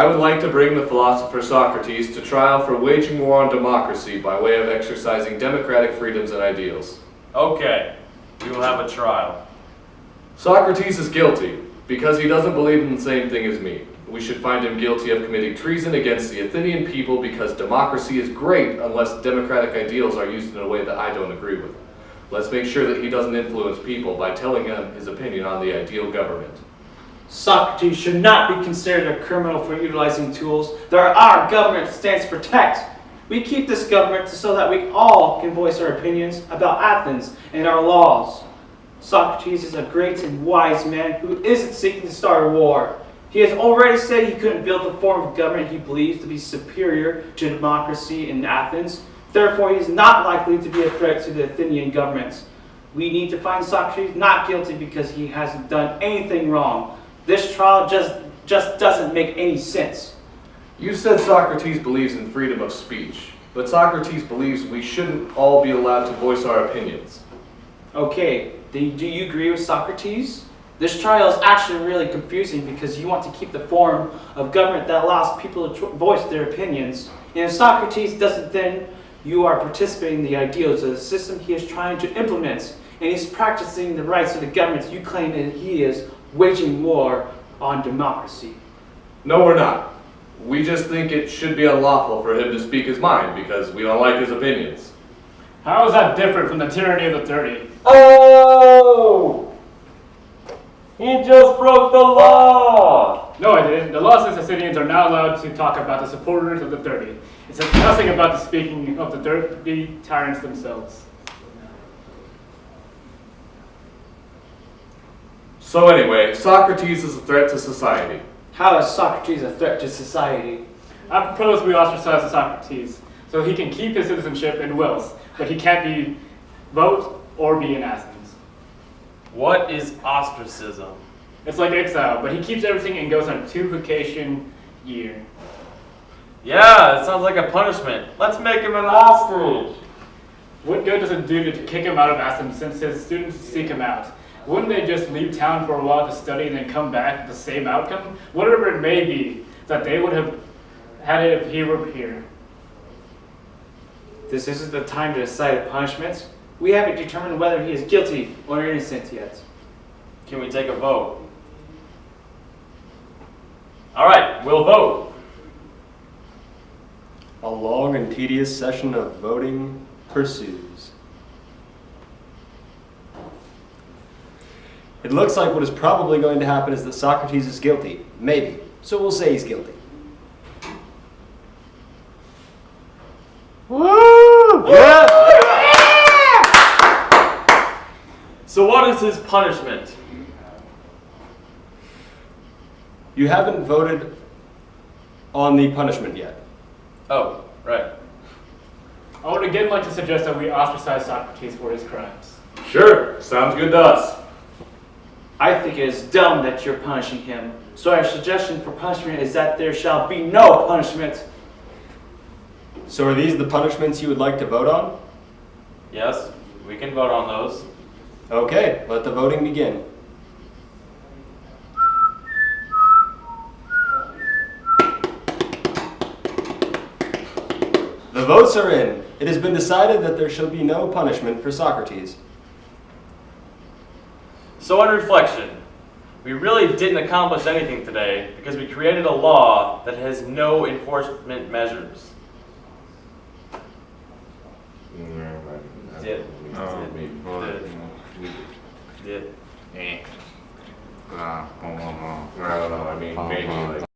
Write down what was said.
I would like to bring the philosopher Socrates to trial for waging war on democracy by way of exercising democratic freedoms and ideals. Okay, we will have a trial. Socrates is guilty because he doesn't believe in the same thing as me. We should find him guilty of committing treason against the Athenian people because democracy is great unless democratic ideals are used in a way that I don't agree with. Let's make sure that he doesn't influence people by telling them his opinion on the ideal government. Socrates should not be considered a criminal for utilizing tools that our government stands to protect. We keep this government so that we all can voice our opinions about Athens and our laws. Socrates is a great and wise man who isn't seeking to start a war. He has already said he couldn't build the form of government he believes to be superior to democracy in Athens. Therefore, he is not likely to be a threat to the Athenian government. We need to find Socrates not guilty because he hasn't done anything wrong. This trial just doesn't make any sense. You said Socrates believes in freedom of speech, but Socrates believes we shouldn't all be allowed to voice our opinions. Okay, do you agree with Socrates? This trial is actually really confusing because you want to keep the form of government that allows people to voice their opinions. And if Socrates doesn't, then you are participating in the ideals of the system he is trying to implement. And he's practicing the rights of the government you claim that he is waging war on democracy. No, we're not. We just think it should be unlawful for him to speak his mind because we don't like his opinions. How is that different from the tyranny of the 30? Oh! He just broke the law! No, I didn't. The law says Athenians are not allowed to talk about the supporters of the 30. It says nothing about the speaking of the 30 tyrants themselves. So anyway, Socrates is a threat to society. How is Socrates a threat to society? I propose we ostracize Socrates so he can keep his citizenship and wills, but he can't vote or be in Athens. What is ostracism? It's like exile, but he keeps everything and goes on a 2-vacation year. Yeah, it sounds like a punishment. Let's make him an ostrich. What good does it do to kick him out of Athens since his students seek him out? Wouldn't they just leave town for a while to study and then come back with the same outcome? Whatever it may be, that they would have had it if he were here. This isn't the time to decide a punishment. We haven't determined whether he is guilty or innocent yet. Can we take a vote? All right, we'll vote. A long and tedious session of voting pursues. It looks like what is probably going to happen is that Socrates is guilty. Maybe. So we'll say he's guilty. Woo! Yeah! So what is his punishment? You haven't voted on the punishment yet. Oh, right. I would again like to suggest that we ostracize Socrates for his crimes. Sure, sounds good to us. I think it is dumb that you're punishing him. So our suggestion for punishment is that there shall be no punishment. So are these the punishments you would like to vote on? Yes, we can vote on those. Okay, let the voting begin. The votes are in. It has been decided that there shall be no punishment for Socrates. So on reflection, we really didn't accomplish anything today because we created a law that has no enforcement measures. Did. I don't know, I mean, maybe like...